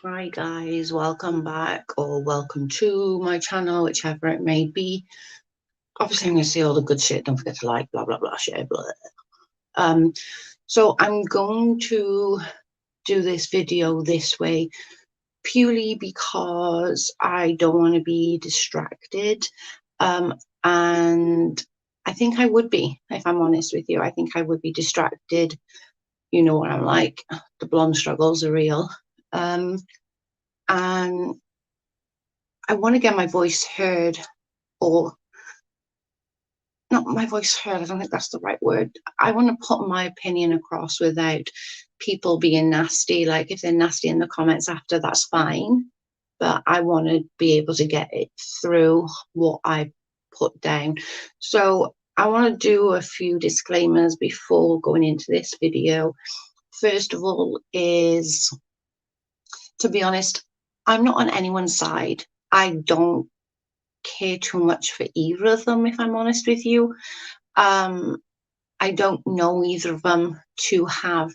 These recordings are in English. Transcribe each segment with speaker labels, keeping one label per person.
Speaker 1: Hi guys, welcome back or welcome to my channel, whichever it may be. Obviously I'm going to say all the good shit, don't forget to like, blah blah blah shit, blah. Um, so I'm going to do this video this way purely because I don't want to be distracted. And I think I would be, if I'm honest with you, I think I would be distracted. You know what I'm like, the blonde struggles are real. And I want to get my voice heard, or not my voice heard, I don't think that's the right word. I want to put my opinion across without people being nasty. Like, if they're nasty in the comments after, that's fine. But I want to be able to get it through what I put down. So I want to do a few disclaimers before going into this video. First of all is, to be honest, I'm not on anyone's side. I don't care too much for either of them, if I'm honest with you. Um, I don't know either of them to have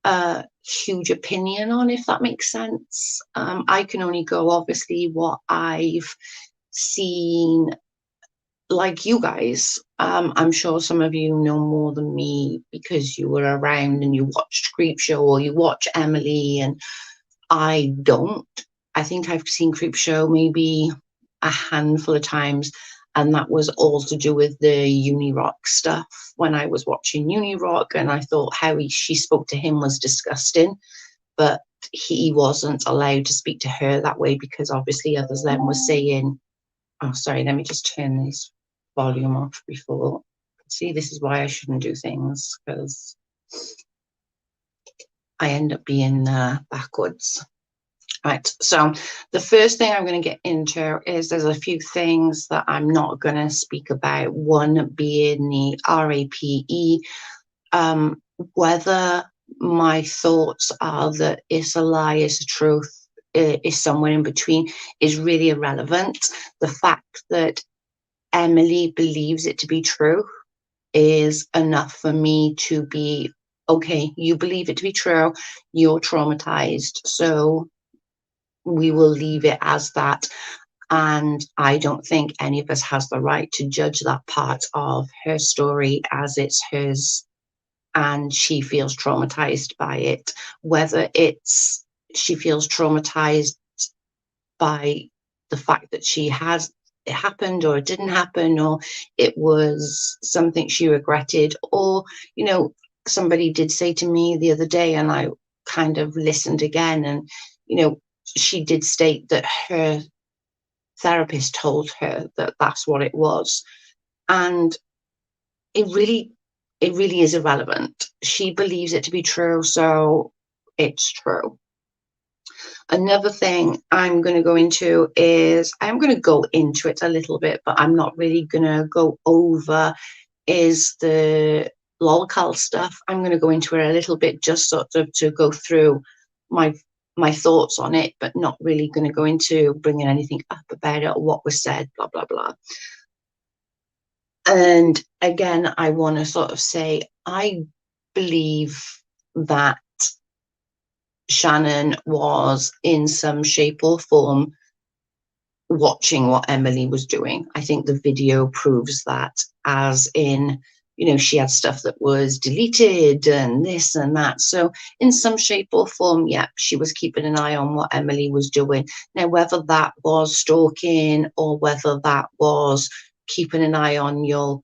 Speaker 1: a huge opinion on, if that makes sense. I can only go, obviously, what I've seen, like you guys. I'm sure some of you know more than me because you were around and you watched Creepshow or you watch Emily, and I don't. I think I've seen Creepshow maybe a handful of times, and that was all to do with the Unirock stuff. When I was watching Unirock, and I thought how she spoke to him was disgusting, but he wasn't allowed to speak to her that way because obviously others then were saying, "Oh, sorry, let me just turn this volume off before." See, this is why I shouldn't do things, because I end up being backwards. Right, so the first thing I'm going to get into is there's a few things that I'm not going to speak about. One being the RAPE, whether my thoughts are that it's a lie, it's a truth, is somewhere in between, is really irrelevant. The fact that Emily believes it to be true is enough for me to be, okay, you believe it to be true, you're traumatized, so we will leave it as that. And I don't think any of us has the right to judge that part of her story, as it's hers and she feels traumatized by it. Whether it's she feels traumatized by the fact that she has it happened, or it didn't happen, or it was something she regretted, or, you know, somebody did say to me the other day, and I kind of listened again, and, you know, she did state that her therapist told her that that's what it was. And it really it really is irrelevant. She believes it to be true, so it's true. Another thing I'm going to go into is, I'm going to go into it a little bit, but I'm not really going to go over, is the lolcal stuff. I'm going to go into it a little bit, just sort of to go through my thoughts on it, but not really going to go into bringing anything up about it or what was said, blah blah blah. And again, I want to sort of say, I believe that Shannon was in some shape or form watching what Emily was doing. I think the video proves that, as in, you know, she had stuff that was deleted and this and that. So in some shape or form, yeah, she was keeping an eye on what Emily was doing. Now, whether that was stalking or whether that was keeping an eye on your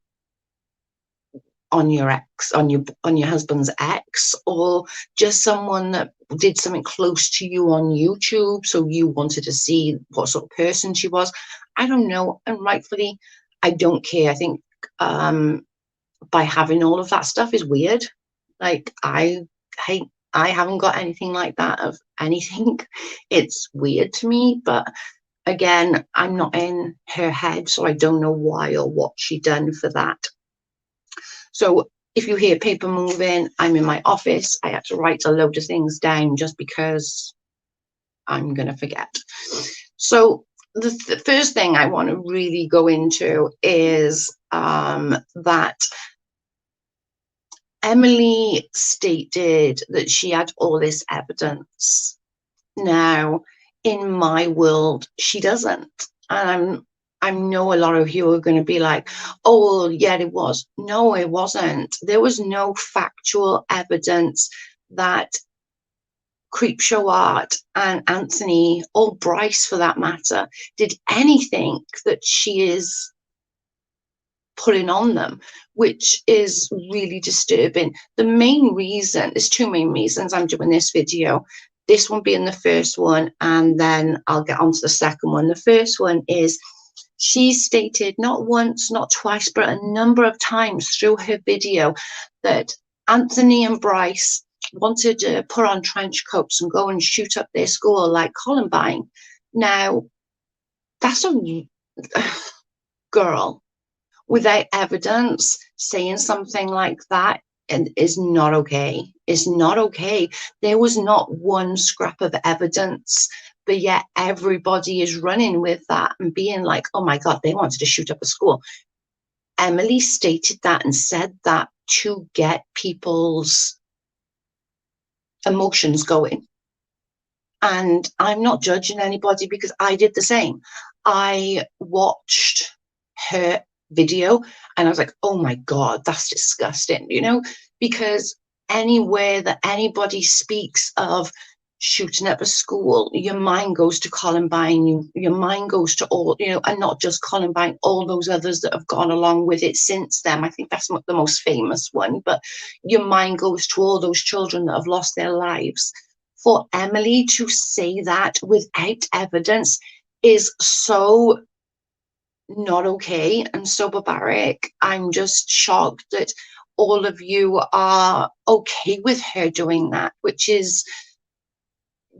Speaker 1: ex, on your husband's ex, or just someone that did something close to you on YouTube, so you wanted to see what sort of person she was, I don't know. And rightfully, I don't care. I think by having all of that stuff is weird. Like, I haven't got anything like that of anything. It's weird to me, but again, I'm not in her head, so I don't know why or what she done for that. So if you hear paper moving, I'm in my office. I had to write a load of things down just because I'm going to forget. So the first thing I want to really go into is that Emily stated that she had all this evidence Now, in my world, she doesn't. And I know a lot of you are going to be like, oh, well, yeah, it was. No, it wasn't. There was no factual evidence that Creepshow Art and Anthony, or Bryce for that matter, did anything that she is putting on them, which is really disturbing. The main reason, there's two main reasons I'm doing this video, this one being the first one, and then I'll get on to the second one. The first one is she stated not once, not twice, but a number of times through her video that Anthony and Bryce wanted to put on trench coats and go and shoot up their school like Columbine. Now, that's a girl without evidence saying something like that and is not okay. Is not okay. There was not one scrap of evidence, but yet everybody is running with that and being like, oh my God, they wanted to shoot up a school. Emily stated that and said that to get people's emotions going. And I'm not judging anybody because I did the same. I watched her video and I was like, oh my God, that's disgusting, you know, because anywhere that anybody speaks of shooting up a school, your mind goes to Columbine, your mind goes to all, you know, and not just Columbine, all those others that have gone along with it since then. I think that's the most famous one, but your mind goes to all those children that have lost their lives. For Emily to say that without evidence is so not okay and so barbaric. I'm just shocked that all of you are okay with her doing that, which is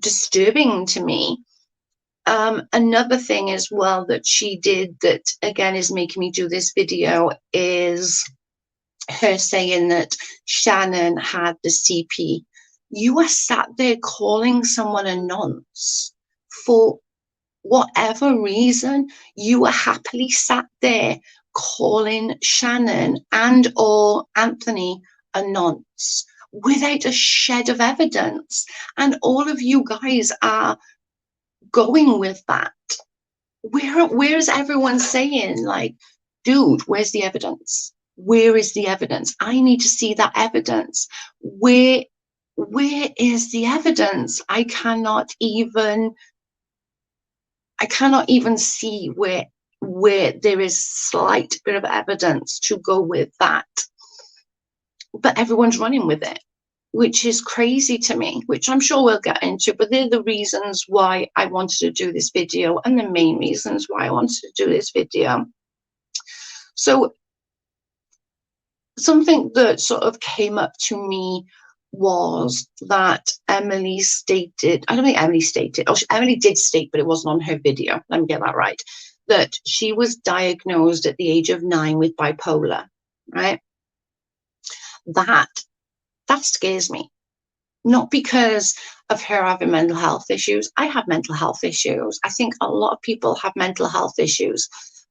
Speaker 1: disturbing to me. Another thing as well that she did that again is making me do this video is her saying that Shannon had the CP. You are sat there calling someone a nonce for whatever reason. You are happily sat there calling Shannon and or Anthony a nonce without a shed of evidence. And all of you guys are going with that. Where's everyone saying, like, dude, where's the evidence? Where is the evidence? I need to see that evidence. Where is the evidence? I cannot even see where there is slight bit of evidence to go with that. But everyone's running with it, which is crazy to me, which I'm sure we'll get into, but they're the reasons why I wanted to do this video and the main reasons why I wanted to do this video. So something that sort of came up to me was that Emily stated, I don't think Emily stated, or Emily did state, but it wasn't on her video, let me get that right, that she was diagnosed at the age of 9 with bipolar, right? That scares me. Not because of her having mental health issues. I have mental health issues. I think a lot of people have mental health issues.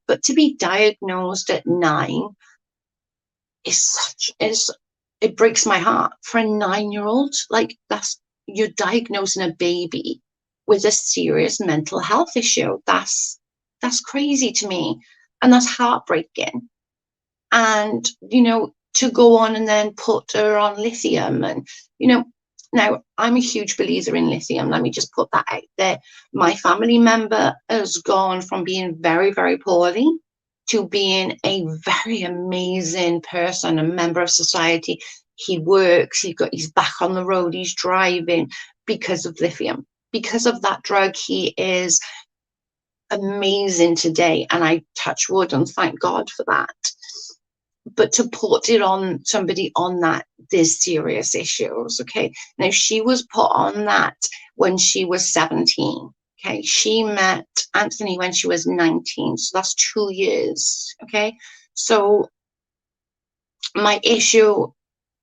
Speaker 1: But to be diagnosed at 9 it breaks my heart for a 9-year-old. Like, you're diagnosing a baby with a serious mental health issue. That's crazy to me. And that's heartbreaking. And, you know, to go on and then put her on lithium and, you know, now I'm a huge believer in lithium. Let me just put that out there. My family member has gone from being very, very poorly to being a very amazing person, a member of society. He works, he's back on the road, he's driving because of lithium. Because of that drug, he is amazing today. And I touch wood and thank God for that. But to put it on somebody on that, there's serious issues. Okay. Now, she was put on that when she was 17. Okay. She met Anthony when she was 19. So that's 2 years. Okay. So my issue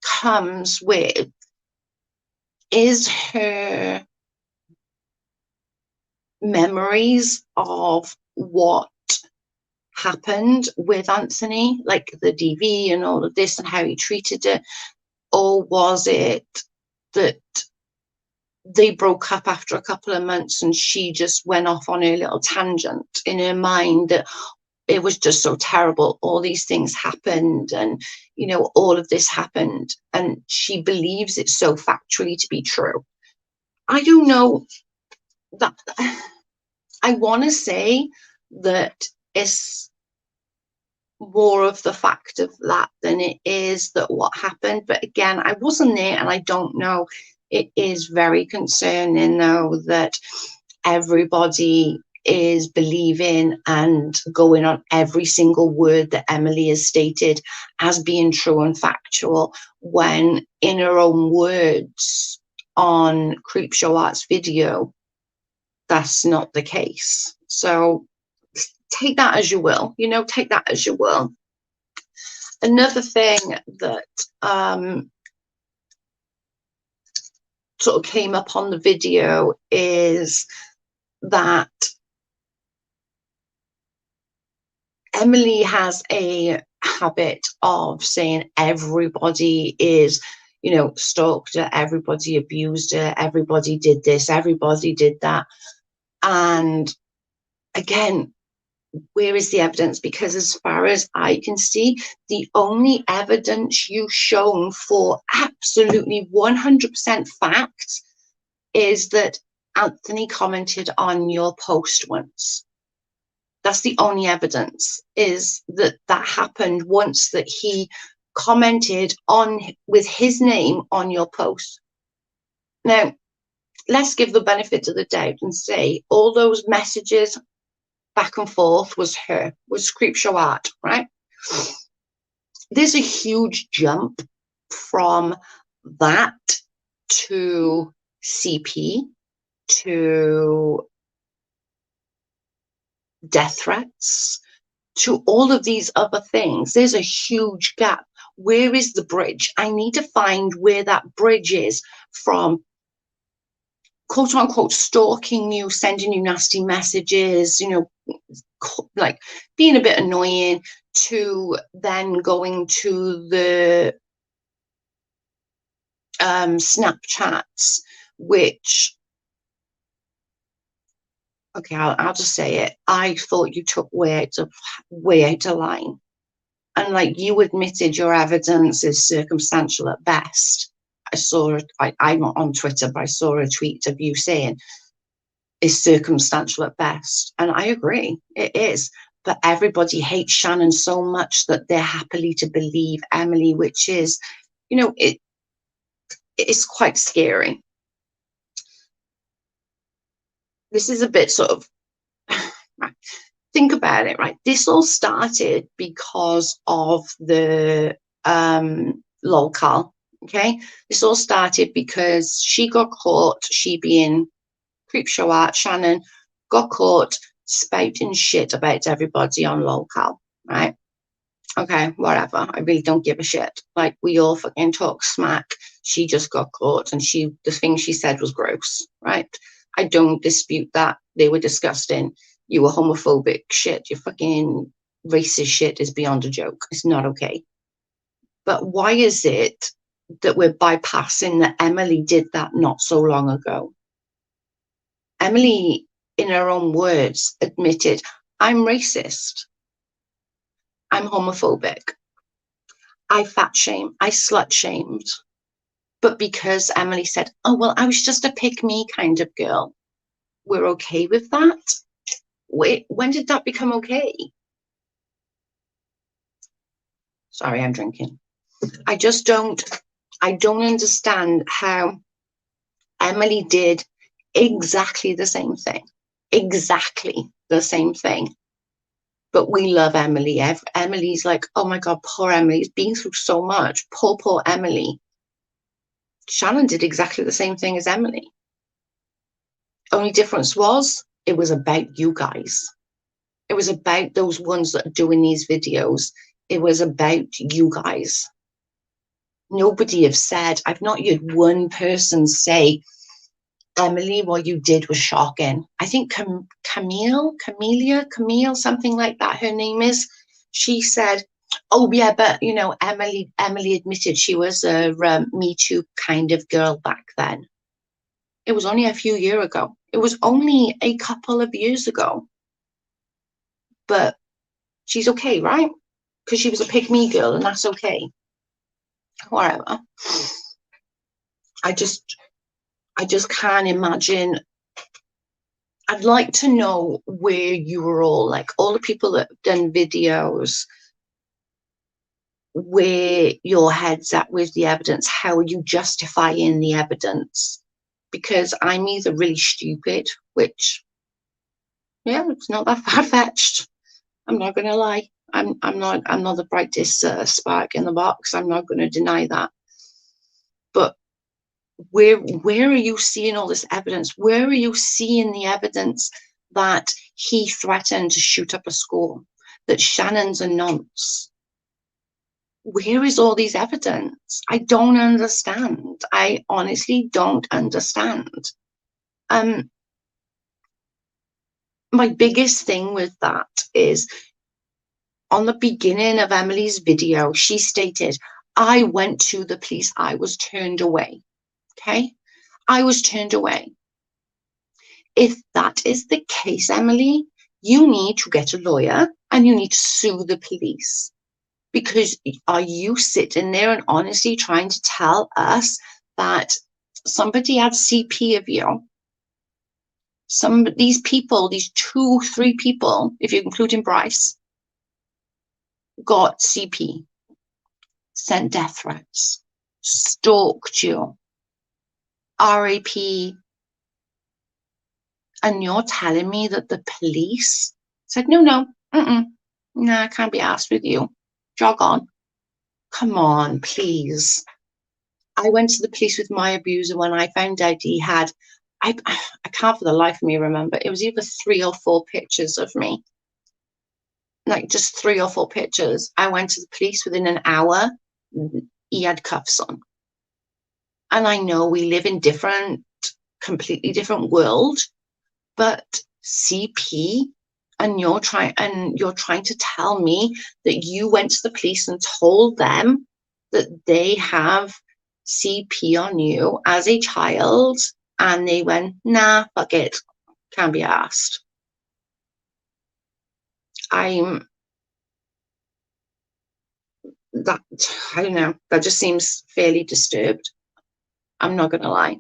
Speaker 1: comes with, is her memories of what happened with Anthony, like the DV and all of this and how he treated it, or was it that they broke up after a couple of months, and she just went off on her little tangent in her mind that it was just so terrible. All these things happened, and, you know, all of this happened, and she believes it so factually to be true. I don't know that. I want to say that it's more of the fact of that than it is that what happened. But again, I wasn't there and I don't know. It is very concerning, though, that everybody is believing and going on every single word that Emily has stated as being true and factual, when in her own words on Creepshow Art's video, that's not the case. So take that as you will, you know, take that as you will. Another thing that sort of came up on the video is that Emily has a habit of saying everybody is, you know, stalked her, everybody abused her, everybody did this, everybody did that. And again, where is the evidence? Because as far as I can see, the only evidence you've shown for absolutely 100% fact is that Anthony commented on your post once. That's the only evidence, is that that happened once, that he commented on with his name on your post. Now, let's give the benefit of the doubt and say all those messages back and forth was her, was Creepshow Art, right? There's a huge jump from that to CP to death threats to all of these other things. There's a huge gap. Where is the bridge? I need to find where that bridge is from quote unquote stalking you, sending you nasty messages, you know, like being a bit annoying, to then going to the Snapchats, which, okay, I'll just say it. I thought you took way out of line. And like you admitted, your evidence is circumstantial at best. I saw it, I'm not on Twitter, but I saw a tweet of you saying is circumstantial at best. And I agree, it is. But everybody hates Shannon so much that they're happily to believe Emily, which is, you know, it's quite scary. This is a bit sort of, right, think about it, right? This all started because of the lolcal, okay? This all started because she got caught, she being Creepshow Art, Shannon, got caught spouting shit about everybody on lolcal, right? Okay, whatever. I really don't give a shit. Like, we all fucking talk smack. She just got caught, and the thing she said was gross, right? I don't dispute that. They were disgusting. You were homophobic shit. Your fucking racist shit is beyond a joke. It's not okay. But why is it that we're bypassing that Emily did that not so long ago? Emily, in her own words, admitted, I'm racist. I'm homophobic. I fat shame. I slut shamed. But because Emily said, oh, well, I was just a pick me kind of girl, we're okay with that? Wait, when did that become okay? Sorry, I'm drinking. I don't understand how Emily did exactly the same thing. Exactly the same thing. But we love Emily. Emily's like, oh my God, poor Emily's been through so much. Poor Emily. Shannon did exactly the same thing as Emily. Only difference was it was about you guys. It was about those ones that are doing these videos. It was about you guys. Nobody have said, I've not heard one person say, Emily, what you did was shocking. I think Camille, something like that, her name is. She said, oh yeah, but you know, Emily admitted she was a Me Too kind of girl back then. It was only a few years ago. It was only a couple of years ago. But she's okay, right? Because she was a pick me girl, and that's okay. Whatever. I just can't imagine. I'd like to know where you were all, like all the people that have done videos, where your head's at with the evidence. How are you justifying the evidence? Because I'm either really stupid, which, yeah, it's not that far-fetched. I'm not going to lie. I'm not the brightest spark in the box. I'm not going to deny that. But where are you seeing all this evidence? Where are you seeing the evidence that he threatened to shoot up a school, that Shannon's a nonce? Where is all these evidence? I don't understand. I honestly don't understand. My biggest thing with that is, on the beginning of Emily's video, she stated, I went to the police. I was turned away. Okay? I was turned away. If that is the case, Emily, you need to get a lawyer and you need to sue the police. Because are you sitting there and honestly trying to tell us that somebody had CP of you? These people, these 2-3 people, if you're including Bryce, got CP, sent death threats, stalked you, RAP, and you're telling me that the police said, no, I can't be asked with you. Jog on. Come on, please. I went to the police with my abuser when I found out he had, I can't for the life of me remember, it was either 3 or 4 pictures of me. Like just 3 or 4 pictures. I went to the police within an hour. He had cuffs on. And I know we live in completely different world, but CP, and you're trying to tell me that you went to the police and told them that they have CP on you as a child, and they went, nah, fuck it, can't be asked. I don't know, that just seems fairly disturbed. I'm not gonna lie.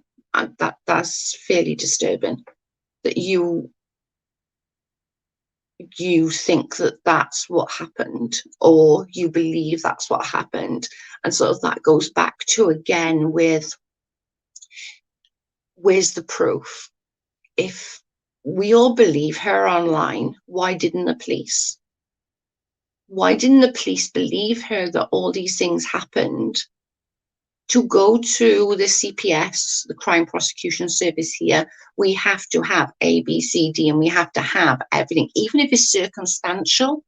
Speaker 1: That's fairly disturbing, that you think that that's what happened, or you believe that's what happened. And sort of that goes back to, again, with, where's the proof? If we all believe her online, why didn't the police? Why didn't the police believe her that all these things happened? To go to the CPS, the Crime Prosecution Service here, we have to have A, B, C, D, and we have to have everything. Even if it's circumstantial,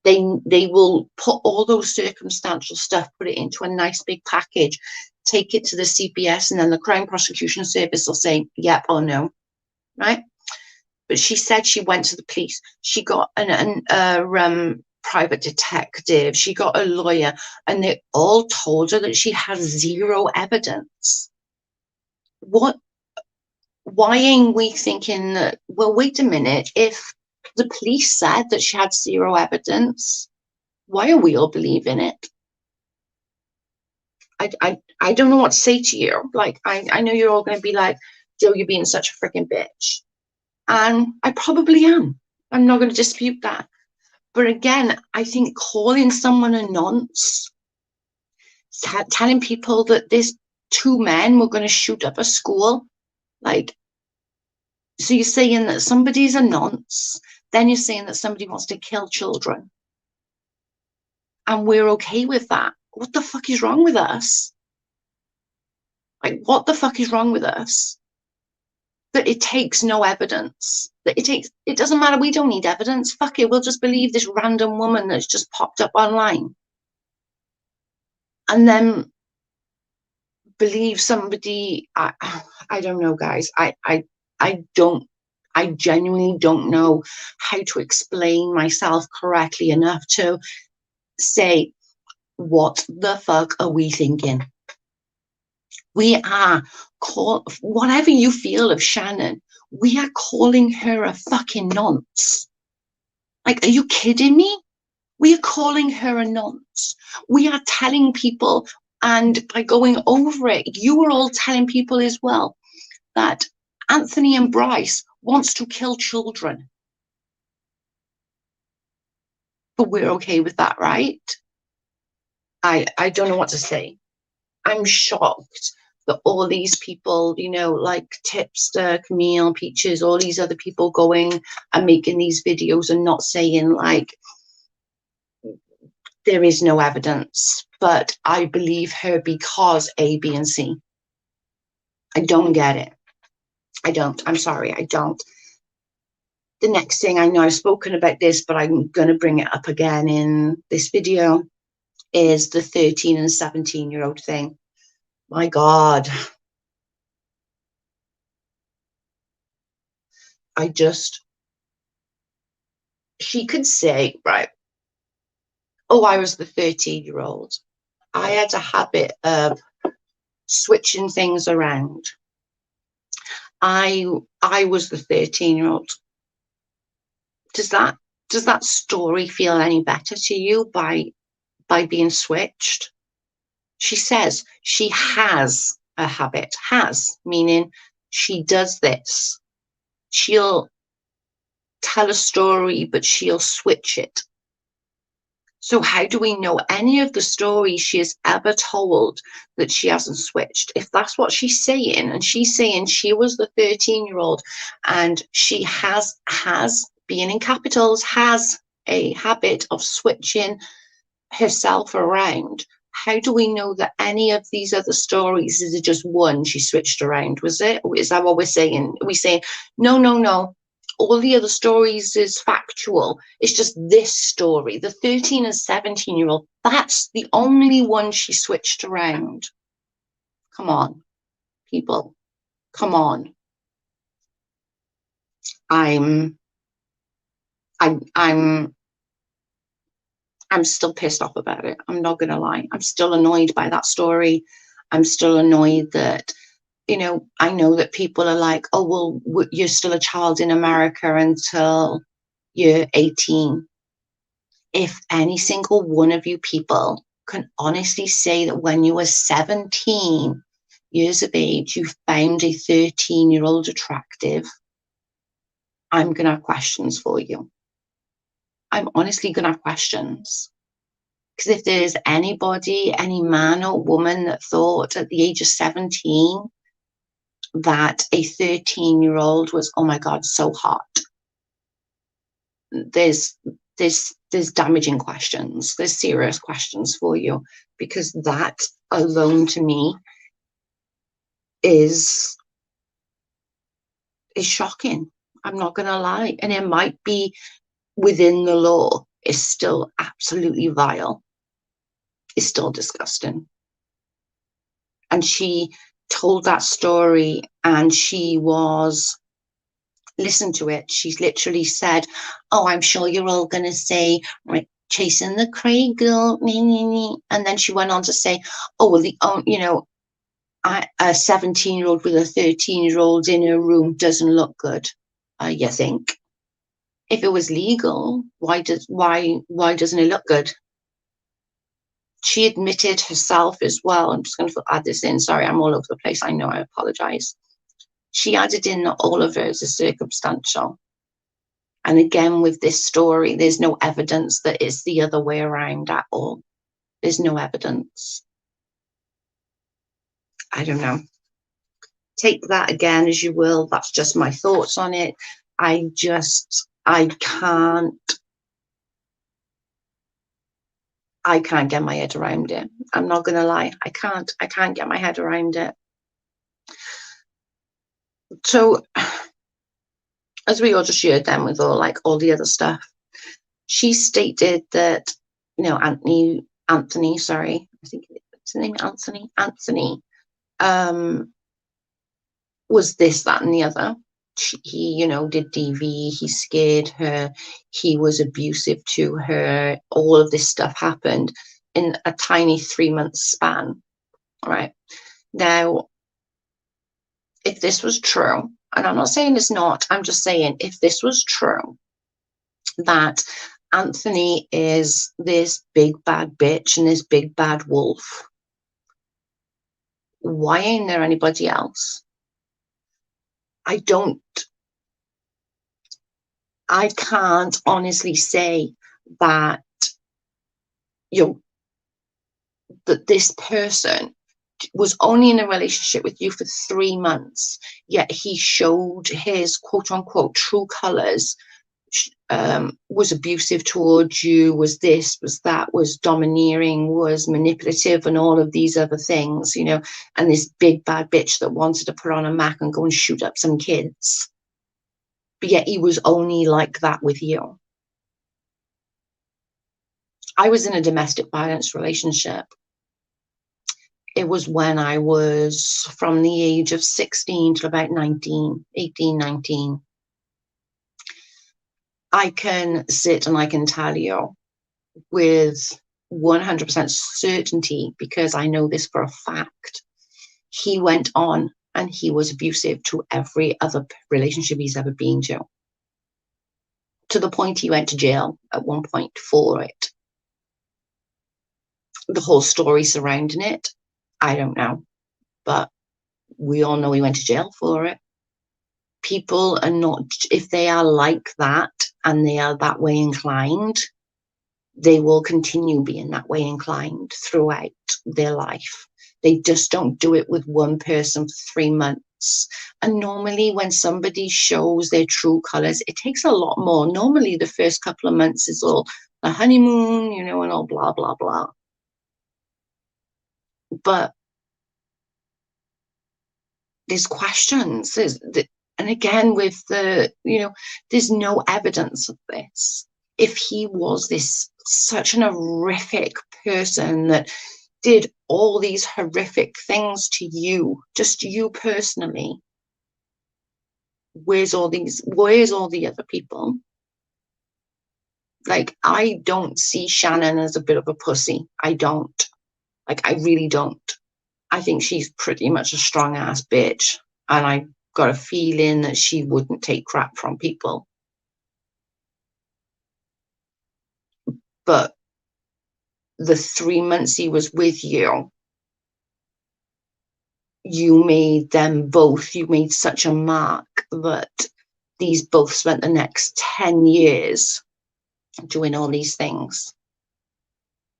Speaker 1: they will put all those circumstantial stuff, put it into a nice big package, take it to the CPS, and then the Crime Prosecution Service will say, yep or no, right? But she said she went to the police. She got a private detective. She got a lawyer, and they all told her that she has 0 evidence. Why ain't we thinking that, well, wait a minute, if the police said that she had 0 evidence, why are we all believing it? I don't know what to say to you. Like, I know you're all going to be like, Joe, you're being such a freaking bitch. And I probably am. I'm not going to dispute that. But again, I think calling someone a nonce, telling people that there's 2 men were going to shoot up a school, like, so you're saying that somebody's a nonce, then you're saying that somebody wants to kill children. And we're okay with that. What the fuck is wrong with us? Like, what the fuck is wrong with us? That it takes no evidence. That it doesn't matter. We don't need evidence. Fuck it. We'll just believe this random woman that's just popped up online. And then believe somebody. I don't know, guys. I genuinely don't know how to explain myself correctly enough to say, what the fuck are we thinking? We are whatever you feel of Shannon, we are calling her a fucking nonce. Like, are you kidding me? We are calling her a nonce. We are telling people, and by going over it, you are all telling people as well that Anthony and Bryce wants to kill children. But we're okay with that, right? I don't know what to say. I'm shocked that all these people, you know, like Tipster, Camille, Peaches, all these other people going and making these videos and not saying, like, there is no evidence, but I believe her because A, B, and C. I don't get it. I don't. I'm sorry, I don't. The next thing, I know I've spoken about this, but I'm going to bring it up again in this video, is the 13 and 17-year-old thing. My God. She could say, right, oh, I was the 13-year-old. I had a habit of switching things around. I was the 13-year-old. Does that story feel any better to you by being switched? She says she has a habit, has, meaning she does this. She'll tell a story, but she'll switch it. So how do we know any of the stories she has ever told that she hasn't switched? If that's what she's saying, and she's saying she was the 13-year-old and she has, being in capitals, has a habit of switching herself around, how do we know that any of these other stories is it just one she switched around? Was it? Is that what we're saying? Are we saying, no, all the other stories is factual, it's just this story, the 13 and 17-year-old, that's the only one she switched around? Come on, people, come on. I'm still pissed off about it. I'm not gonna lie. I'm still annoyed by that story. I'm still annoyed that, you know, I know that people are like, oh, well, you're still a child in America until you're 18. If any single one of you people can honestly say that when you were 17 years of age, you found a 13-year-old attractive, I'm going to have questions for you. I'm honestly going to have questions. Because if there's anybody, any man or woman that thought at the age of 17 that a 13-year-old was, oh my God, so hot, there's damaging questions. There's serious questions for you, because that alone to me is shocking. I'm not going to lie. And it might be within the law. It's still absolutely vile. It's still disgusting. And she told that story, and she was, listen to it, she's literally said, oh, I'm sure you're all going to say, right, chasing the Craig girl, and then she went on to say, oh, well, you know, a 17-year-old with a 13-year-old in her room doesn't look good. You think? If it was legal, why doesn't it look good? She admitted herself as well. I'm just going to add this in. Sorry, I'm all over the place. I know, I apologize. She added in that all of hers is circumstantial. And again, with this story, there's no evidence that it's the other way around at all. There's no evidence. I don't know. Take that again as you will. That's just my thoughts on it. I can't get my head around it. I'm not going to lie. I can't get my head around it. So, as we all just shared then with all the other stuff, she stated that, you know, Anthony, sorry, I think it's the name Anthony, was this, that, and the other. He, you know, did DV, he scared her, he was abusive to her, all of this stuff happened in a tiny 3-month span, right? Now, if this was true, and I'm not saying it's not, I'm just saying if this was true, that Anthony is this big bad bitch and this big bad wolf, why ain't there anybody else? I can't honestly say that, you know, that this person was only in a relationship with you for 3 months, yet he showed his quote unquote true colors, was abusive towards you, was this, was that, was domineering, was manipulative, and all of these other things, you know, and this big bad bitch that wanted to put on a Mac and go and shoot up some kids. But yet he was only like that with you. I was in a domestic violence relationship. It was when I was from the age of 16 to about 19, 18, 19. I can sit and I can tell you with 100% certainty, because I know this for a fact, he went on and he was abusive to every other relationship he's ever been to the point he went to jail at one point for it. The whole story surrounding it, I don't know, but we all know he went to jail for it. People are not, if they are like that and they are that way inclined, they will continue being that way inclined throughout their life. They just don't do it with one person for 3 months. And normally when somebody shows their true colors, it takes a lot more. Normally the first couple of months is all a honeymoon, you know, and all blah, blah, blah. But there's questions. And again, with the, you know, there's no evidence of this. If he was such an horrific person that did all these horrific things to you, just you personally, where's all the other people? Like, I don't see Shannon as a bit of a pussy. I don't. Like, I really don't. I think she's pretty much a strong ass bitch. And I got a feeling that she wouldn't take crap from people. But the 3 months he was with you, you made such a mark that these both spent the next 10 years doing all these things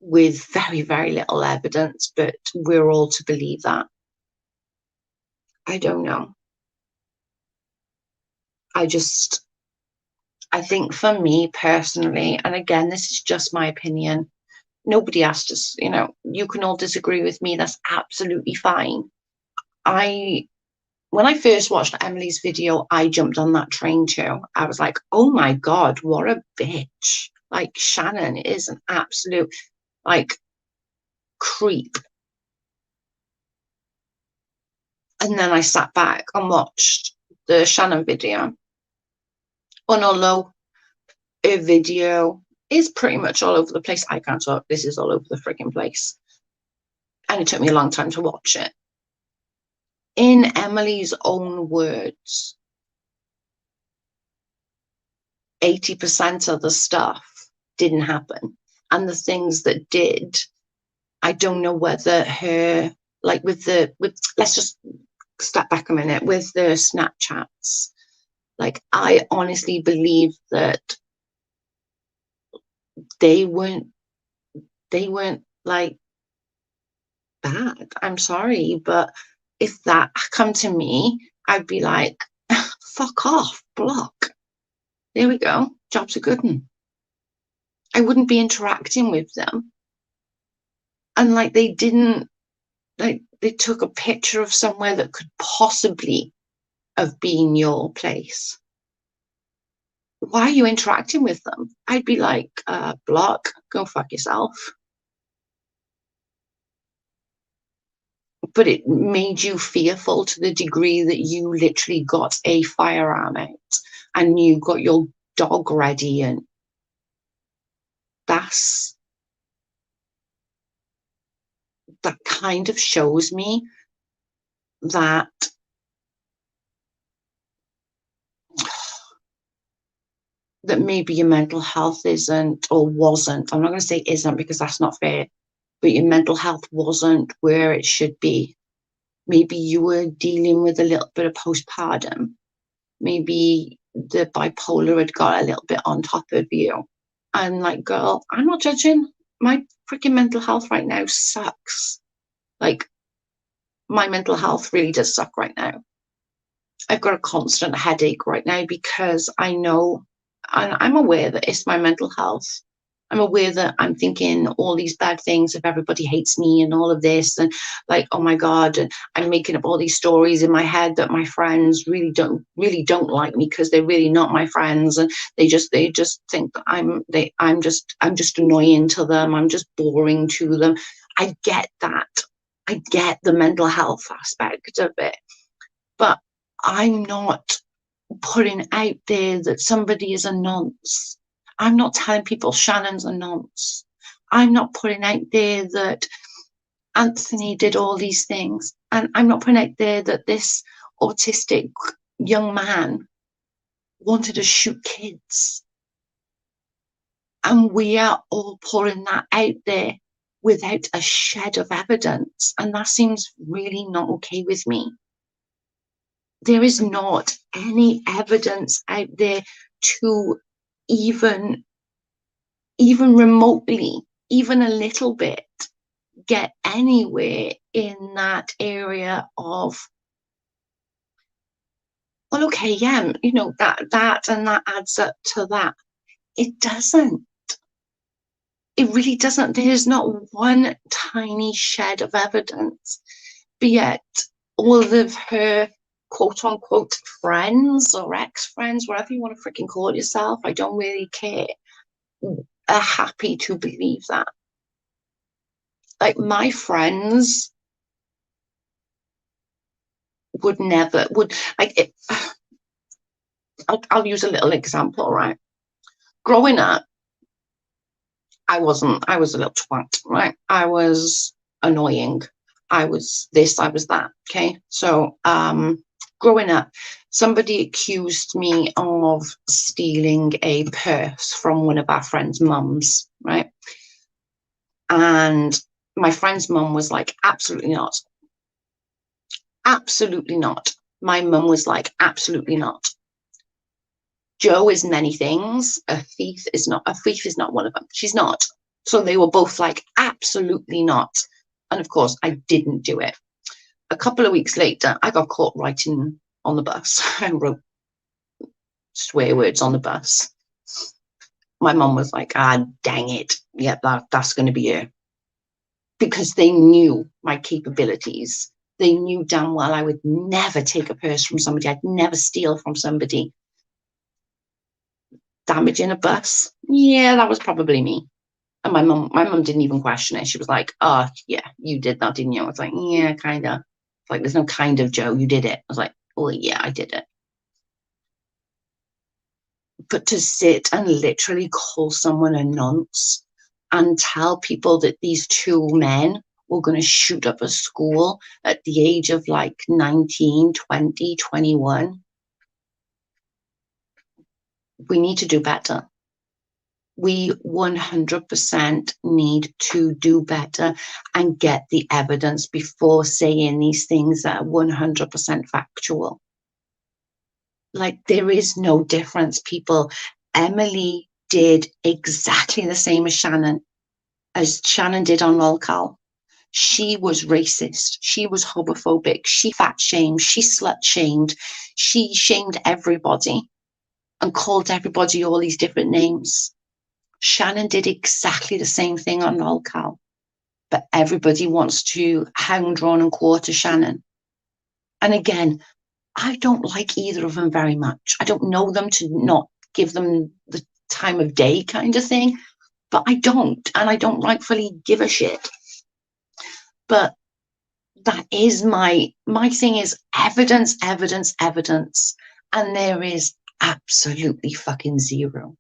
Speaker 1: with very, very little evidence, but we're all to believe that. I don't know. I think for me personally, and again, this is just my opinion, nobody has to, you know, you can all disagree with me, that's absolutely fine. When I first watched Emily's video, I jumped on that train too. I was like, oh my God, what a bitch. Like, Shannon is an absolute, like, creep. And then I sat back and watched the Shannon video. And although her video is pretty much all over the place, I can't talk, this is all over the freaking place. And it took me a long time to watch it. In Emily's own words, 80% of the stuff didn't happen. And the things that did, I don't know whether her, like let's just step back a minute, with the Snapchats. Like, I honestly believe that they weren't like bad. I'm sorry, but if that come to me, I'd be like, fuck off, block. There we go. Job's a good one. I wouldn't be interacting with them. And like, they didn't, like, they took a picture of somewhere that could possibly have been your place. Why are you interacting with them? I'd be like, block, go fuck yourself. But it made you fearful to the degree that you literally got a firearm out and you got your dog ready, and that kind of shows me that maybe your mental health isn't or wasn't, I'm not going to say isn't because that's not fair, but your mental health wasn't where it should be. Maybe you were dealing with a little bit of postpartum. Maybe the bipolar had got a little bit on top of you. And like, girl, I'm not judging. My freaking mental health right now sucks. Like, my mental health really does suck right now. I've got a constant headache right now because I know, and I'm aware that it's my mental health. I'm aware that I'm thinking all these bad things if everybody hates me and all of this, and like, oh my God, and I'm making up all these stories in my head that my friends really don't like me because they're really not my friends, and they just think that I'm just annoying to them. I'm just boring to them. I get that. I get the mental health aspect of it, but I'm not putting out there that somebody is a nonce. I'm not telling people Shannon's a nonce. I'm not putting out there that Anthony did all these things. And I'm not putting out there that this autistic young man wanted to shoot kids. And we are all putting that out there without a shed of evidence. And that seems really not okay with me. There is not any evidence out there to even remotely, even a little bit, get anywhere in that area of, well, okay, yeah, that and that adds up to that. It doesn't. It really doesn't. There's not one tiny shed of evidence. But yet, all of her quote unquote friends or ex-friends, whatever you want to freaking call yourself, I don't really care, are happy to believe that. Like, my friends would never, like, I'll use a little example, right? Growing up, I was a little twat, right? I was annoying. I was this, I was that. Okay. So, growing up, somebody accused me of stealing a purse from one of our friends' mums, right? And my friend's mum was like, absolutely not. Absolutely not. My mum was like, absolutely not. Joe is many things. A thief is not one of them. She's not. So they were both like, absolutely not. And of course, I didn't do it. A couple of weeks later, I got caught writing on the bus. I wrote swear words on the bus. My mum was like, ah, dang it. Yeah, that's going to be it. Because they knew my capabilities. They knew damn well I would never take a purse from somebody. I'd never steal from somebody. Damaging a bus? Yeah, that was probably me. And my mum didn't even question it. She was like, oh, yeah, you did that, didn't you? I was like, yeah, kind of. Like, there's no kind of, Joe, you did it. I was like, oh, yeah, I did it. But to sit and literally call someone a nonce and tell people that these two men were going to shoot up a school at the age of like 19, 20, 21, we need to do better. We 100% need to do better and get the evidence before saying these things that are 100% factual. Like, there is no difference, people. Emily did exactly the same as Shannon did on Lolcal. She was racist. She was homophobic. She fat shamed. She slut shamed. She shamed everybody and called everybody all these different names. Shannon did exactly the same thing on Lolcal, but everybody wants to hound, drawn, and quarter Shannon. And again, I don't like either of them very much. I don't know them to not give them the time of day kind of thing, but I don't, and I don't rightfully give a shit. But that is my thing is evidence, evidence, evidence, and there is absolutely fucking zero.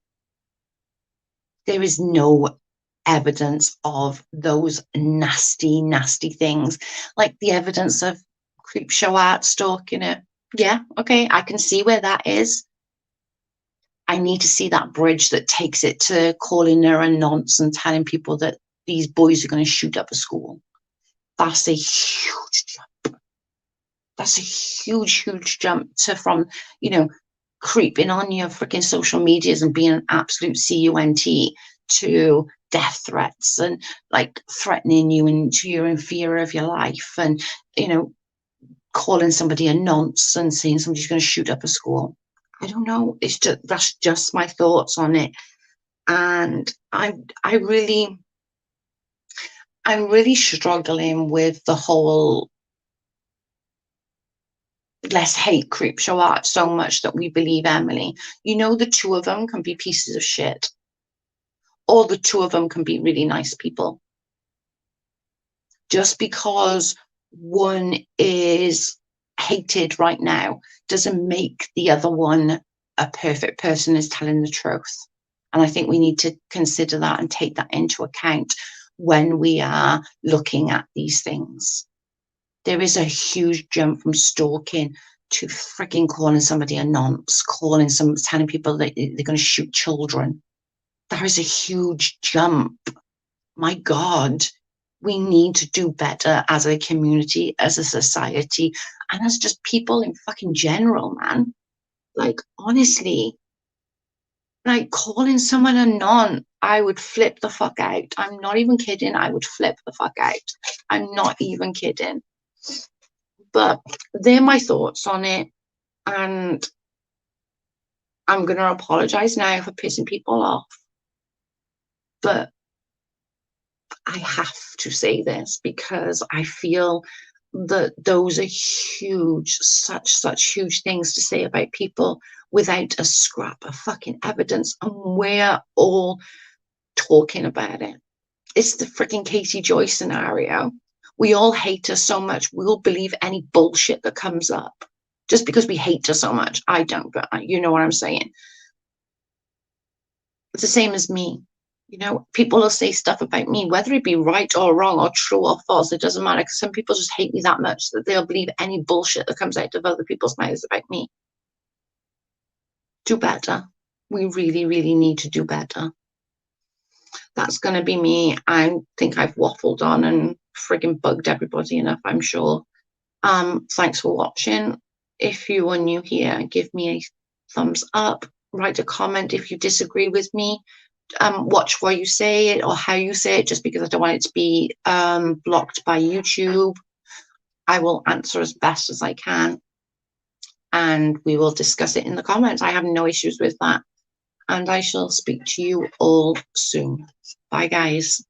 Speaker 1: There is no evidence of those nasty, nasty things, like the evidence of Creepshow art stalking it. Yeah, okay, I can see where that is. I need to see that bridge that takes it to calling her a nonce and telling people that these boys are going to shoot up a school. That's a huge jump. That's a huge, huge jump to from, you know, creeping on your freaking social medias and being an absolute cunt to death threats and like threatening you into you're in fear of your life and, you know, calling somebody a nonce and saying somebody's going to shoot up a school. I don't know. It's just that's just my thoughts on it, and I'm really struggling with the whole let's hate Creepshow art so much that we believe Emily. You know, the two of them can be pieces of shit, or the two of them can be really nice people. Just because one is hated right now doesn't make the other one a perfect person is telling the truth. And I think we need to consider that and take that into account when we are looking at these things. There is a huge jump from stalking to freaking calling somebody a nonce, telling people that they're going to shoot children. There is a huge jump. My God, we need to do better as a community, as a society, and as just people in fucking general, man. Like, honestly, like calling someone a non, I would flip the fuck out. I'm not even kidding. I would flip the fuck out. I'm not even kidding. But they're my thoughts on it. And I'm going to apologize now for pissing people off. But I have to say this because I feel that those are huge, such huge things to say about people without a scrap of fucking evidence. And we're all talking about it. It's the freaking Katie Joy scenario. We all hate her so much. We'll believe any bullshit that comes up just because we hate her so much. I don't, but you know what I'm saying. It's the same as me. You know, people will say stuff about me, whether it be right or wrong or true or false. It doesn't matter because some people just hate me that much that they'll believe any bullshit that comes out of other people's mouths about me. Do better. We really, really need to do better. That's going to be me. I think I've waffled on and frigging bugged everybody enough, I'm sure. Thanks for watching. If you are new here, give me a thumbs up. Write a comment if you disagree with me. Watch where you say it or how you say it, just because I don't want it to be blocked by YouTube. I will answer as best as I can, and we will discuss it in the comments. I have no issues with that, and I shall speak to you all soon. Bye, guys.